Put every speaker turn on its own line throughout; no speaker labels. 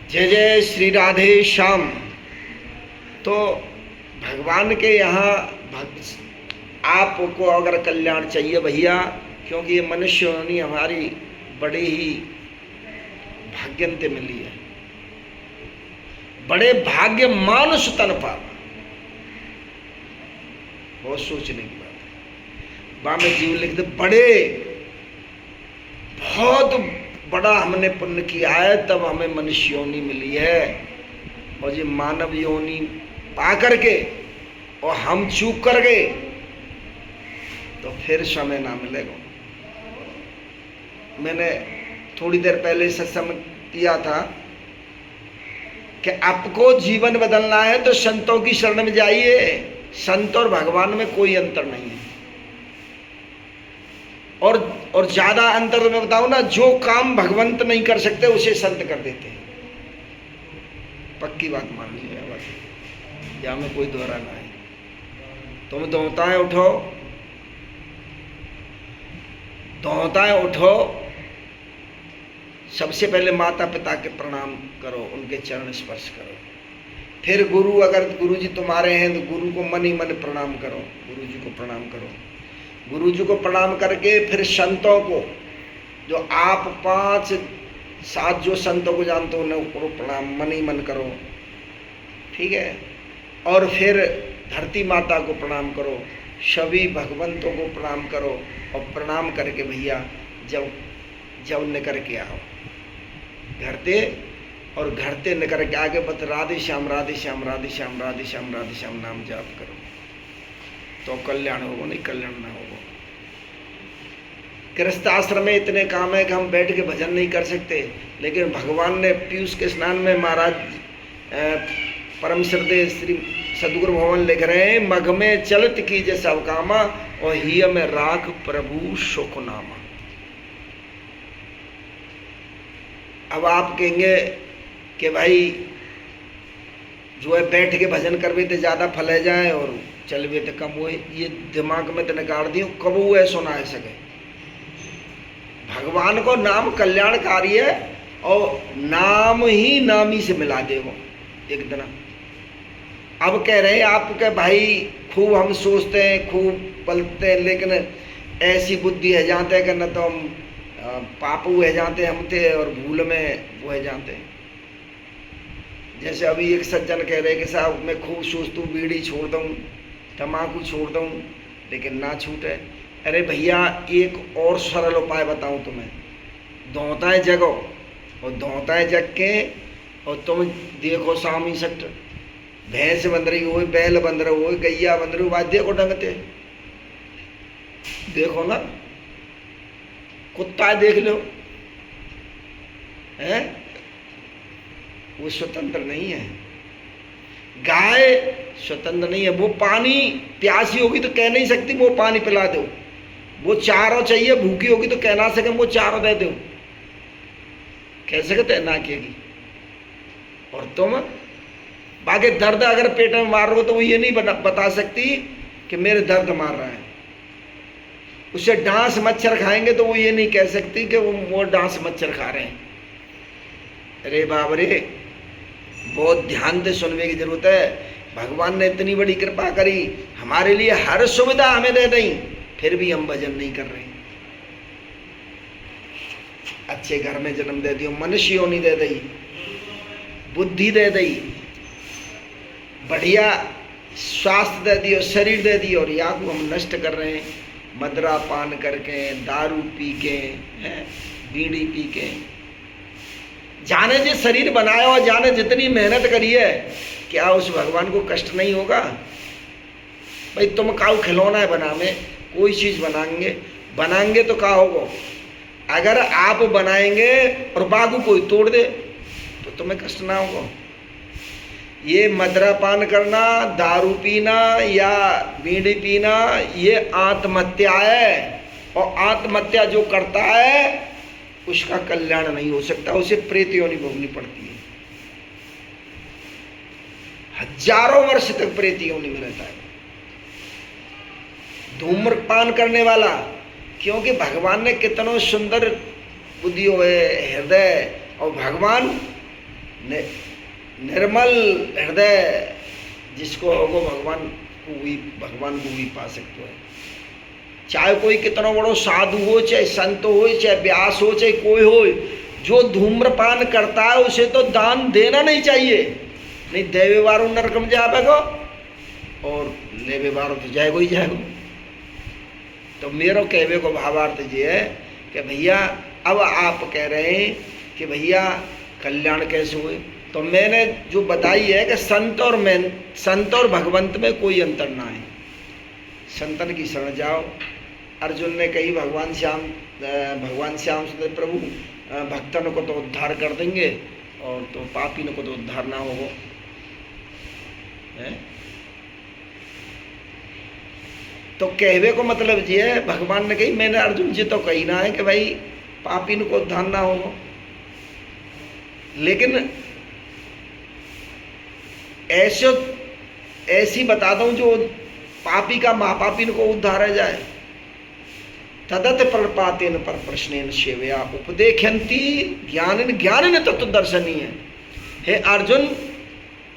जय जय श्री राधे श्याम। तो भगवान के यहाँ आपको अगर कल्याण चाहिए भैया, क्योंकि ये मनुष्य योनि हमारी बड़ी ही भाग्यंते मिली है, बड़े भाग्य मानुष तन पावा। बहुत सोचने की बात है। बामे जीव लिखते बड़े बहुत बड़ा हमने पुण्य किया है, तब हमें मनुष्य योनि मिली है। और ये मानव योनि पा करके और हम चूक कर गए तो फिर समय ना मिलेगा। मैंने थोड़ी देर पहले सत्संग दिया था कि आपको जीवन बदलना है तो संतों की शरण में जाइए। संत और भगवान में कोई अंतर नहीं है। और ज्यादा अंतर मैं बताऊं ना, जो काम भगवंत नहीं कर सकते उसे संत कर देते हैं। पक्की बात मान लीजिए, बस यहाँ में कोई दोहरा ना है। तुम दोहताएं उठो, दोहताएं उठो। सबसे पहले माता पिता के प्रणाम करो, उनके चरण स्पर्श करो। फिर गुरु, अगर गुरु जी तुम्हारे हैं तो गुरु को मन ही मन प्रणाम करो, गुरु जी को प्रणाम करो। गुरु जी को प्रणाम करके फिर संतों को, जो आप 5-7 जो संतों को जानते हो उनको प्रणाम मन ही मन करो, ठीक है। और फिर धरती माता को प्रणाम करो, सभी भगवंतों को प्रणाम करो। और प्रणाम करके भैया जब निकर के आओ घरते, और घरते निकर के आगे बस राधे श्याम राधे श्याम राधे श्याम राधे श्याम राधे श्याम नाम जाप करो, तो कल्याण होगा, नहीं कल्याण ना होगा। गृहस्थ आश्रम में इतने काम है कि हम बैठ के भजन नहीं कर सकते, लेकिन भगवान ने पीयूष के स्नान में महाराज परम श्रद्धेय श्री सदगुरु भवन लिख रहे हैं, मग में चलत कीजे सब कामा और हिय में राख प्रभु सुख नामा। अब आप कहेंगे कि भाई जो है बैठ के भजन करवे तो ज़्यादा फल जाए और चलवे तो कम हुए, ये दिमाग में तो निकाल दियो, कब हुए सुना है सके। भगवान को नाम कल्याणकारी है और नाम ही नामी से मिला देगा एक दिन। अब कह रहे हैं आपके भाई खूब हम सोचते हैं, खूब पलते हैं, लेकिन ऐसी बुद्धि है जानते हैं कि न तो हम पापू है जानते हम थे और भूल में वो है जानते हैं। जैसे अभी एक सज्जन कह रहे कि साहब मैं खूब सोचता हूँ बीड़ी छोड़ दूँ, तम्बाकू छोड़ दूँ, लेकिन ना छूटे। अरे भैया एक और सरल उपाय बताऊँ तुम्हें, दोहताएं जगो और दोहताएं जग के और तुम देखो सामी सट भैंस बंद रही हो, बैल बंद रही हो, गैया बंद रही हो, बात देखो ढंगते, देखो ना, कुत्ता देख लो, है वो स्वतंत्र नहीं है। गाय स्वतंत्र नहीं है, वो पानी प्यासी होगी तो कह नहीं सकती वो पानी पिला दो, वो चारों चाहिए, भूखी होगी तो कह ना सके वो चारों दे दो, कह सकते ना कहेगी। और तुम बाकी दर्द अगर पेट में मार रहे हो तो वो ये नहीं बता सकती कि मेरे दर्द मार रहा है। उससे डांस मच्छर खाएंगे तो वो ये नहीं कह सकती कि वो डांस मच्छर खा रहे हैं। अरे बाप रे, बहुत ध्यान से सुनने की जरूरत है। भगवान ने इतनी बड़ी कृपा करी, हमारे लिए हर सुविधा हमें दे दी, फिर भी हम भजन नहीं कर रहे। अच्छे घर में जन्म दे दियो, मनुष्य योनि दे दी, बुद्धि दे दी, बढ़िया स्वास्थ्य दे दियो, शरीर दे दियो, और या को हम नष्ट कर रहे हैं मदरा पान करके, दारू पी के, बीड़ी पी के। जाने जो शरीर बनाया और जाने जितनी मेहनत करी है, क्या उस भगवान को कष्ट नहीं होगा? भाई तुम काऊ खिलौना है बनाने, कोई चीज बनाएंगे तो क्या होगा? अगर आप बनाएंगे और बागू कोई तोड़ दे तो तुम्हें कष्ट ना होगा। ये मदरा पान करना, दारू पीना या बीड़ी पीना, ये आत्महत्या है, और आत्महत्या जो करता है उसका कल्याण नहीं हो सकता, उसे प्रेत योनि भोगनी पड़ती है। हजारों वर्ष तक प्रेत योनि में रहता है धूम्रपान करने वाला, क्योंकि भगवान ने कितनों सुंदर बुद्धि है, हृदय, और भगवान निर्मल हृदय जिसको होगो भगवान को भी पा सकते हो। चाहे कोई कितना बड़ो साधु हो, चाहे संत हो, चाहे व्यास हो, चाहे कोई हो, जो धूम्रपान करता है उसे तो दान देना नहीं चाहिए, नहीं देवे बारो नरकम जाएगा और लेवे बारो तो जाएगो ही जाएगो। तो मेरा कहवे को भावार्थ ये है कि भैया अब आप कह रहे हैं कि भैया कल्याण कैसे हुए, तो मैंने जो बताई है कि संत और भगवंत में कोई अंतर ना है। संतन की शरण जाओ। अर्जुन ने कही भगवान श्याम सुंदर प्रभु भक्तन को तो उद्धार कर देंगे और तो पापी को तो उद्धार ना हो। तो कहवे को मतलब ये है, भगवान ने कही मैंने अर्जुन जी तो कही ना है कि भाई पापी को उद्धार ना हो, लेकिन ऐसी बता दूं जो पापी का महापापी को उद्धार जाए। तदत प्रणपातेन पर प्रश्नेन सेवया उपदेख्यंती ज्ञानिन तत्वदर्शनीय। हे अर्जुन,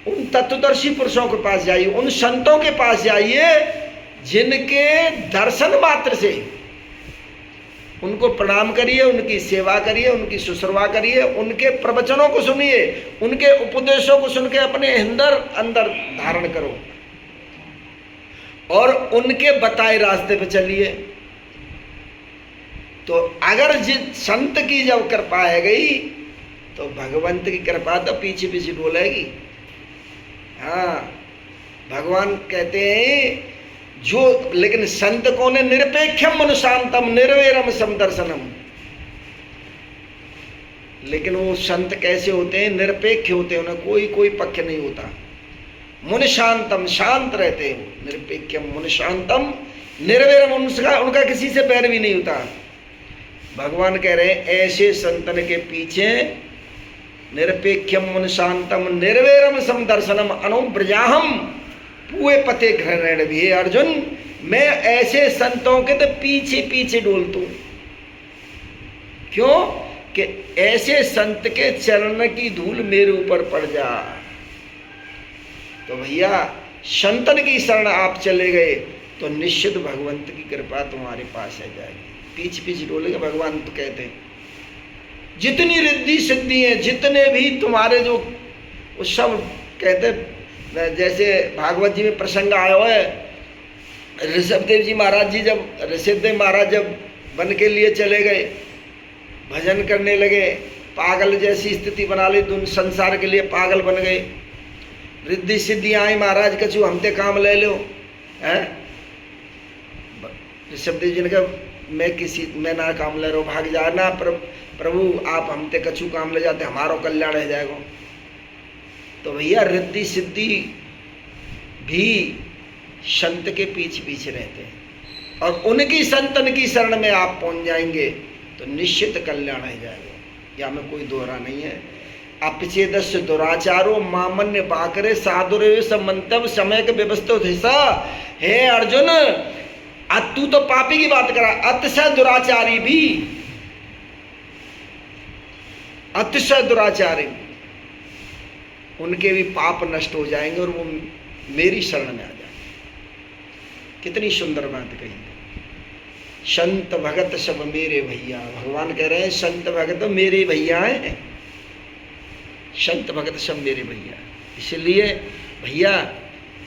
उन तत्वदर्शी पुरुषों के पास जाइए, उन संतों के पास जाइए जिनके दर्शन मात्र से उनको प्रणाम करिए, उनकी सेवा करिए, उनकी शुश्रूषा करिए, उनके प्रवचनों को सुनिए, उनके उपदेशों को सुन के अपने अंदर धारण करो और उनके बताए रास्ते पे चलिए। तो अगर जिस संत की जब कृपा है गई तो भगवंत की कृपा तो पीछे पीछे डोलेगी। हाँ, भगवान कहते हैं जो, लेकिन संत कौन है? निरपेक्षम मनुशांतम निर्वैरम समदर्शनम। लेकिन वो संत कैसे होते हैं? निरपेक्ष होते हैं, उन्हें कोई पक्ष नहीं होता। मुनिशांतम, शांत रहते हैं। निरपेक्षम मुनिशांतम निर्वैरम, उनका किसी से बैर भी नहीं होता। भगवान कह रहे हैं ऐसे संतन के पीछे निरपेक्षम मुनिशांतम निर्वैरम समदर्शनम अनुब्रजाहम पूए पते ग्रहण भी। अर्जुन, मैं ऐसे संतों के तो पीछे पीछे डोलता हूं। क्यों? कि ऐसे संत के चरण की धूल मेरे ऊपर पड़ जा। तो भैया संतन की शरण आप चले गए तो निश्चित भगवंत की कृपा तुम्हारे पास आ जाएगी। पीछे पीछे डोलेगा। भगवान तो कहते हैं जितनी रिद्धि सिद्धि है, जितने भी तुम्हारे जो, वो सब कहते, जैसे भागवत जी में प्रसंग आया हुआ है, ऋषभदेव जी महाराज जी जब वन के लिए चले गए, भजन करने लगे, पागल जैसी स्थिति बना ली, संसार के लिए पागल बन गए। रिद्धि सिद्धि आई, महाराज कछु हमते काम ले लो। ऋषभदेव जी ने कहा मैं ना काम ले रहा हूँ, भाग जाना प्रभु, आप हमते कछु काम ले जाते, हमारा कल्याण रह जाएगा। तो भैया रिद्धि सिद्धि भी संत के पीछे पीछे रहते हैं और उनकी संतन की शरण में आप पहुंच जाएंगे तो निश्चित कल्याण रह जाएगा। या में कोई दोहरा नहीं है। अपचेदस्य दुराचारो मामन्य बाकरे साधुरे समंतव समय के व्यवस्थित हिस्सा। हे अर्जुन, तू तो पापी की बात करा, अतिशय दुराचारी भी, अतिशय दुराचारी, उनके भी पाप नष्ट हो जाएंगे और वो मेरी शरण में आ जाएंगे। कितनी सुंदर बात कही। संत भगत सब मेरे भैया। भगवान कह रहे हैं संत भगत मेरे भैया हैं, संत भगत सब मेरे भैया। इसलिए भैया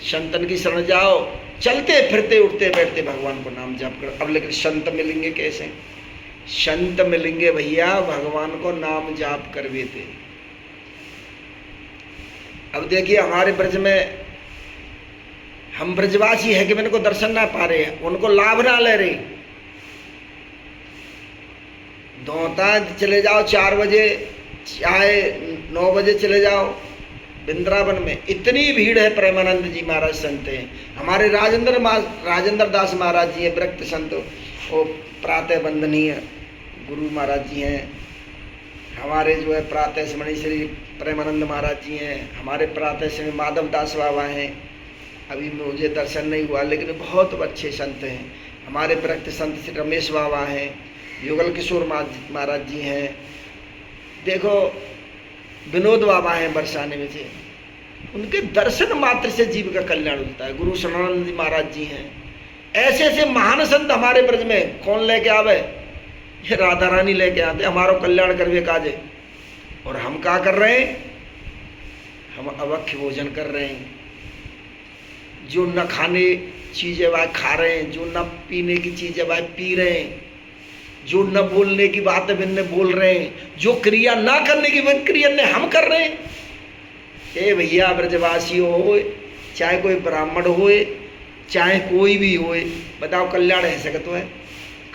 संतन की शरण जाओ, चलते फिरते उठते बैठते भगवान को नाम जप करो। अब लेकिन संत मिलेंगे कैसे? संत मिलेंगे भैया भगवान को नाम जाप करवे थे। अब देखिए हमारे ब्रज में हम ब्रजवासी है कि मैंने को दर्शन ना पा रहे हैं, उनको लाभ ना ले रहे। दोता चले जाओ 4 बजे, चाहे 9 बजे चले जाओ वृंदावन में, इतनी भीड़ है। प्रेमानंद जी महाराज संत हैं, हमारे राजेंद्र दास महाराज जी हैं, विरक्त संत, वो प्रातः वंदनीय गुरु महाराज जी हैं। हमारे जो है प्रातः स्मरणीय श्री प्रेमानंद महाराज जी हैं, हमारे प्रातः स्मरणीय माधव दास बाबा हैं। अभी मुझे दर्शन नहीं हुआ लेकिन बहुत अच्छे संत हैं। हमारे विरक्त संत श्री रमेश बाबा हैं, युगल किशोर महाराज जी हैं। देखो विनोद बाबा हैं बरसाने में से, उनके दर्शन मात्र से जीव का कल्याण होता है। गुरु सनानंद जी महाराज जी हैं, ऐसे ऐसे महान संत हमारे ब्रज में कौन लेके आवे? ये राधा रानी लेके आते, हमारो कल्याण करवे काजे। और हम क्या कर रहे हैं? हम अवख्य भोजन कर रहे हैं, जो न खाने चीज है वह खा रहे हैं, जो न पीने की चीज है वह पी रहे हैं, जो न बोलने की बात है बिन बोल रहे हैं, जो क्रिया ना करने की बिन क्रिया ने हम कर रहे हैं। ए भैया ब्रजवासी हो, चाहे कोई ब्राह्मण होए, चाहे कोई भी होए, बताओ कल्याण है सके तो है,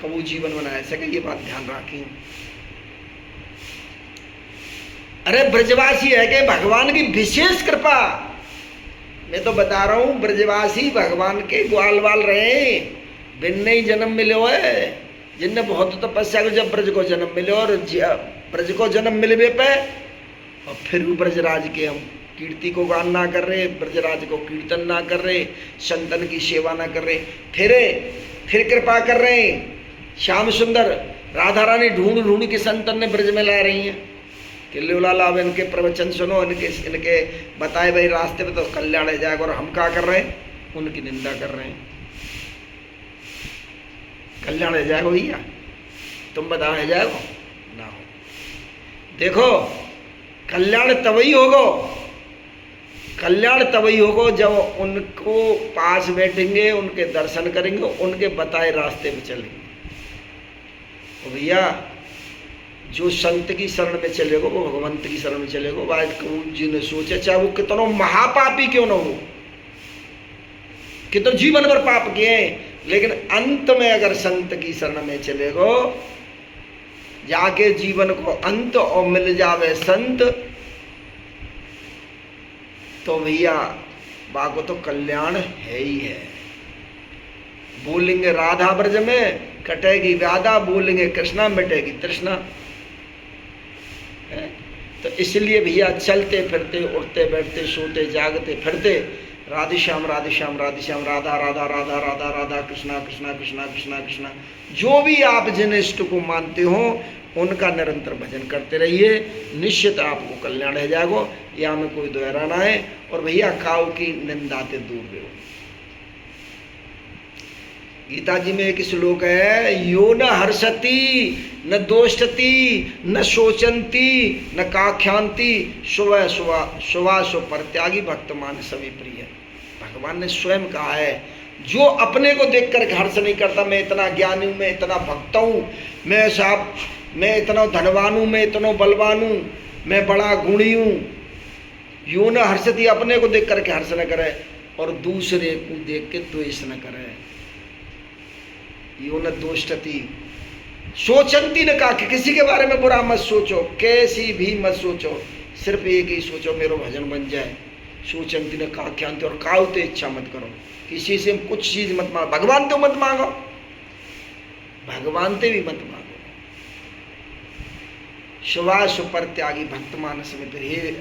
कबू जीवन बना सके, ये बात ध्यान रखिए। अरे ब्रजवासी है कि भगवान की विशेष कृपा, मैं तो बता रहा हूं, ब्रजवासी भगवान के ग्वाल वाल रहे, बिन नहीं जन्म मिले है, जिनने बहुत तपस्या को जब ब्रज को जन्म मिले, और ब्रज को जन्म मिलने पे और फिर भी ब्रजराज के हम कीर्ति को गान ना कर रहे, ब्रजराज को कीर्तन ना कर रहे, संतन की सेवा ना कर रहे, फिर कृपा कर रहे हैं। श्याम सुंदर राधा रानी ढूंढ ढूंढ के संतन ने ब्रज में ला रही हैं कि लाला अब इनके प्रवचन सुनो, इनके बताए भाई रास्ते पे तो कल्याण हो जाएगा। और हम क्या कर रहे हैं? उनकी निंदा कर रहे हैं। कल्याण हो जाएगा भैया? तुम बताओ हो जाएगा ना? हो देखो, कल्याण तभी होगा, कल्याण तभी होगा जब उनको पास बैठेंगे, उनके दर्शन करेंगे, उनके बताए रास्ते पे चलेंगे। तो भैया जो संत की शरण में चलेगा वो भगवंत की शरण में चलेगा। बात कबूल जी ने सोचा, चाहे वो कितना महापापी क्यों ना हो, कितना जीवन भर पाप किए, लेकिन अंत में अगर संत की शरण में चलेगा, जाके जीवन को अंत और मिल जावे संत, तो भैया बाको तो कल्याण है ही है। बोलेंगे राधा ब्रज में कटेगी व्याधा, बोलेंगे कृष्णा मिटेगी तृष्णा। तो इसलिए भैया चलते फिरते, उठते बैठते, सोते जागते फिरते, राधे श्याम राधे श्याम राधे श्याम, राधा राधा राधा राधा राधा, कृष्णा कृष्णा कृष्णा कृष्णा कृष्णा, जो भी आप जिन इष्ट को मानते हो उनका निरंतर भजन करते रहिए, निश्चित आपको कल्याण हो जाएगा, या में कोई दोहरा ना है। और भैया काऊ की निंदा से दूर रहो। गीता जी में एक श्लोक है, यो न हर्षति न दोषति न शोचंती न काख्यांति शुभ शुभा परित्यागी भक्तमान सभी प्रिय। भगवान ने स्वयं कहा है, जो अपने को देखकर हर्ष नहीं करता, मैं इतना ज्ञानी हूँ, मैं इतना भक्त हूँ, मैं इतना धनवान हूँ, मैं इतना बलवान हूँ, मैं बड़ा गुणी हूँ, यो न हर्षति, अपने को देख करके हर्ष न करे, और दूसरे को देख के द्वेष न करे। यो न दोषति सोचंती ने कहा कि किसी के बारे में बुरा मत सोचो, कैसी भी मत सोचो, सिर्फ एक ही सोचो मेरा भजन बन जाए। सोचंती ने कहा क्या, और काउते इच्छा मत करो, किसी से कुछ चीज मत मांगो, भगवान तो मत मांगो, भगवान ते भी मत मांगो। शुभा सुपर त्यागी भक्त मानस में, हे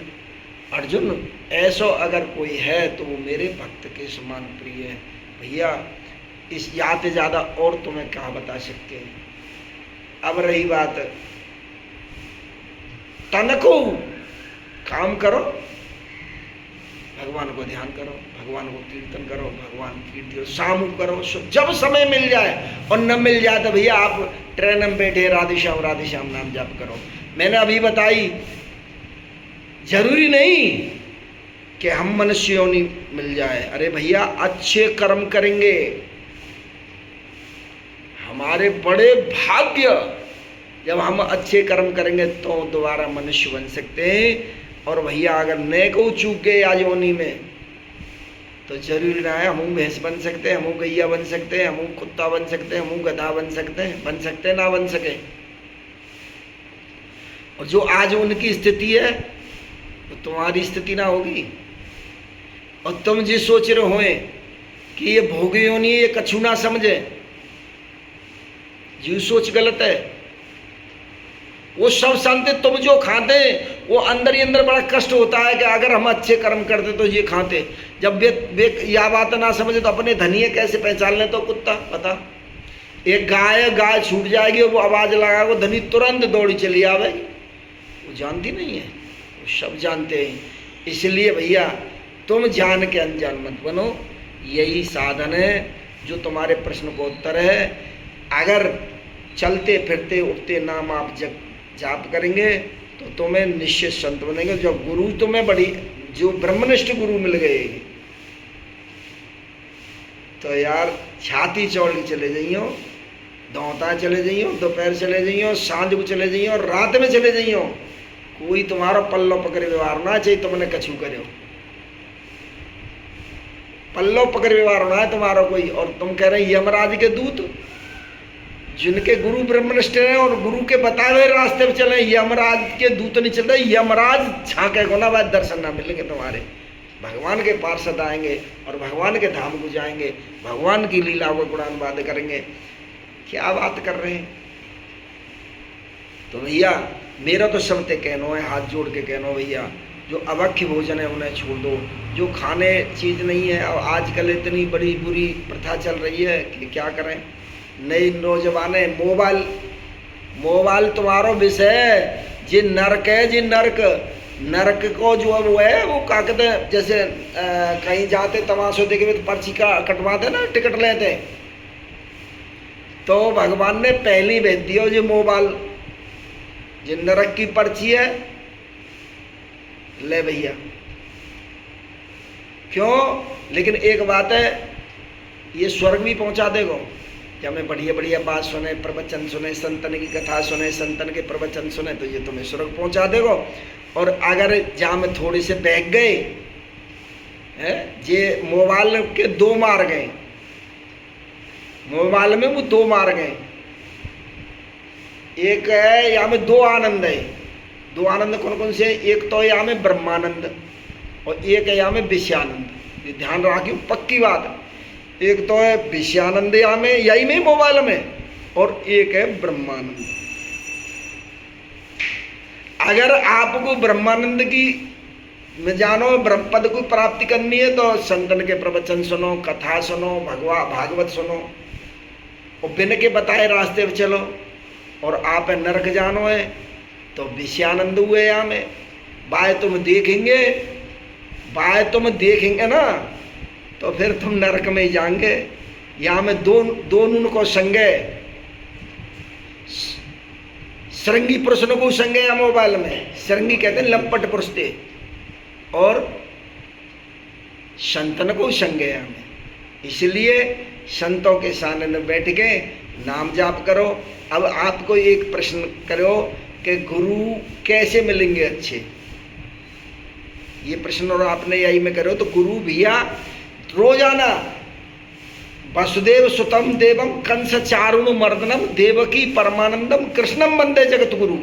अर्जुन ऐसा अगर कोई है तो वो मेरे भक्त के समान प्रिय है। भैया इस याते ज्यादा और तुम्हें क्या बता सकते हैं। अब रही बात तन को, काम करो, भगवान को ध्यान करो, भगवान को कीर्तन करो, भगवान कीर्तन शाम करो, जब समय मिल जाए, और न मिल जाए तो भैया आप ट्रेन में बैठे राधे श्याम नाम जाप करो। मैंने अभी बताई, जरूरी नहीं कि हम मनुष्य योनि मिल जाए। अरे भैया अच्छे कर्म करेंगे, हमारे बड़े भाग्य, जब हम अच्छे कर्म करेंगे तो दोबारा मनुष्य बन सकते हैं। और भैया अगर नेको चूक गए आज योनि में, तो जरूरी ना है हम भैंस बन सकते हैं, हम गैया बन सकते हैं, हम कुत्ता बन सकते हैं, हम गधा बन सकते हैं ना बन सके। और जो आज उनकी स्थिति है तो तुम्हारी स्थिति ना होगी। और तुम जिस सोच रहे हो कि ये भोगी योनि ये कछु ना समझे, जी सोच गलत है। वो सब शांति तुम जो खाते वो अंदर ही अंदर बड़ा कष्ट होता है कि अगर हम अच्छे कर्म करते तो ये खाते। जब यह बात ना समझे तो अपने धनिये कैसे पहचान ले। तो कुत्ता पता, एक गाय छूट जाएगी, वो आवाज लगाएगा, धनी तुरंत दौड़ी चली आवेगी, वो जानती नहीं है। वो सब जानते हैं। इसलिए भैया तुम जान के अनजान मत बनो, यही साधन है जो तुम्हारे प्रश्न को उत्तर है। अगर चलते फिरते उठते नाम आप जाप करेंगे तो तुम्हें निश्चित संत बनेंगे। जो गुरु तुम्हें बड़ी जो ब्रह्मनिष्ठ गुरु मिल गए तो यार छाती चौड़ के चले जाइयो, दौता चले जाइयो, दोपहर चले जाइयो, सांझ को चले जाइयो, रात में चले जाइयो, कोई तुम्हारा पल्लो पकड़े व्यवहार ना चाहिए तुमने कछु करो, पल्लो पकड़ व्यवहार होना है तुम्हारा कोई। और तुम कह रहे यमराज के दूत जिनके गुरु ब्रह्मनिष्ठ हैं और गुरु के बताए हुए रास्ते पे चले, यमराज के दूत नहीं चलते, यमराज झांके को ना बाद दर्शन ना मिलेंगे तुम्हारे। भगवान के पार्षद आएंगे और भगवान के धाम को जाएंगे, भगवान की लीला को गुणानुवाद करेंगे। क्या बात कर रहे हैं। तो भैया मेरा तो सबसे कहना है, हाथ जोड़ के कहना भैया जो अभक्ष्य भोजन है उन्हें छोड़ दो, जो खाने चीज़ नहीं है। और आजकल इतनी बड़ी बुरी प्रथा चल रही है कि क्या करें, नए नौजवान मोबाइल तुम्हारो विषय जी नरक है, जी नरक को जो है वो है वो क्या कहते हैं, जैसे कहीं जाते तमाशो देखे तो पर्ची का कटवाते ना, टिकट लेते, तो भगवान ने पहली भेज दिया जो मोबाइल जो नरक की पर्ची है, ले भैया। क्यों? लेकिन एक बात है, ये स्वर्ग भी पहुंचा देगा। जब हमें बढ़िया बढ़िया बात सुने, प्रवचन सुने, संतन की कथा सुने, संतन के प्रवचन सुने, तो ये तुम्हें स्वर्ग पहुंचा देगा। और अगर जहाँ में थोड़ी से बहक गए है, ये मोबाइल के दो मार गए, मोबाइल में वो दो मार गए। एक है यहाँ में दो आनंद है, दो आनंद कौन कौन से? एक तो यहाँ में ब्रह्मानंद और एक है यहाँ में विषयानंद। ये ध्यान रखियो, पक्की बात। एक तो है विषयानंद यहाँ में, यही में मोबाइल में, और एक है ब्रह्मानंद। अगर आपको ब्रह्मानंद की में जानो, ब्रह्म पद को प्राप्ति करनी है तो संतन के प्रवचन सुनो, कथा सुनो, भागवत सुनो और बिन के बताए रास्ते पर चलो। और आप नरक जानो है तो विषयानंद हुए यहाँ में, बाय तुम देखेंगे ना तो फिर तुम नरक में ही जाएंगे। यहाँ में दोनों को संगे, श्रृंगी पुरुष को संगे या मोबाइल में, श्रृंगी कहते हैं लंपट पुरुष थे, और संतन को संगे हमें। इसलिए संतों के सामने में बैठ के नाम जाप करो। अब आपको एक प्रश्न करो कि गुरु कैसे मिलेंगे अच्छे, ये प्रश्न और आपने यही में करो तो गुरु भैया रोजाना वसुदेव सुतम देवम कंस चारुण मर्दनम देवकी परमानंदम कृष्णम वंदे जगत गुरु।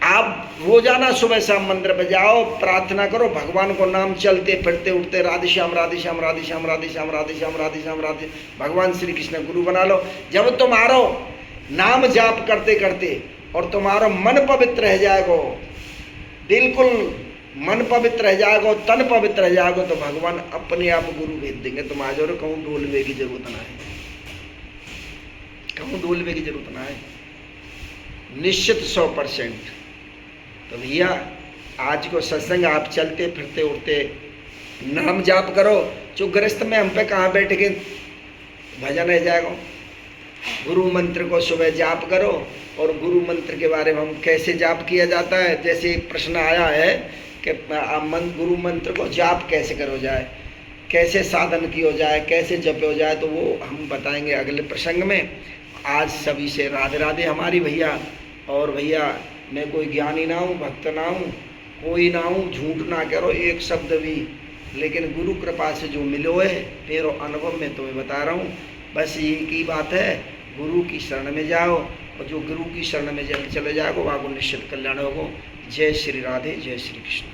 आप रोजाना सुबह शाम मंदिर पे जाओ, प्रार्थना करो, भगवान को नाम चलते फिरते उठते राधे श्याम राधे श्याम राधे श्याम राधे श्याम राधे श्याम राधे श्याम राधे, भगवान श्री कृष्ण गुरु बना लो। जब तुम्हारो नाम जाप करते करते और तुम्हारा मन पवित्र रह जाएगा, बिल्कुल मन पवित्र रह जाएगा, तन पवित्र रह जाएगा, तो भगवान अपने आप गुरु भेज देंगे। तुम आ जाओ, कहूँ ढोलवे की जरूरत ना है, कहूँ ढोलवे की जरूरत ना है, निश्चित 100%। तो भैया आज को सत्संग आप चलते फिरते उठते नाम जाप करो। जो गृहस्थ में हम पे कहाँ बैठ के भजन रह जाएगा। गुरु मंत्र को सुबह जाप करो, और गुरु मंत्र के बारे में हम कैसे जाप किया जाता है, जैसे प्रश्न आया है कि गुरु मंत्र को जाप कैसे करो जाए, कैसे साधन की हो जाए, कैसे जप हो जाए, तो वो हम बताएंगे अगले प्रसंग में। आज सभी से राधे राधे हमारी भैया। और भैया मैं कोई ज्ञानी ना हूँ, भक्त ना हूँ, कोई ना हूँ, झूठ ना करो एक शब्द भी, लेकिन गुरु कृपा से जो मिलो है मेरे अनुभव में तुम्हें बता रहा हूँ। बस एक ही बात है, गुरु की शरण में जाओ, और जो गुरु की शरण में चले जाओगे वहाँ को निश्चित कल्याण होगा। जय श्री राधे, जय श्री कृष्ण।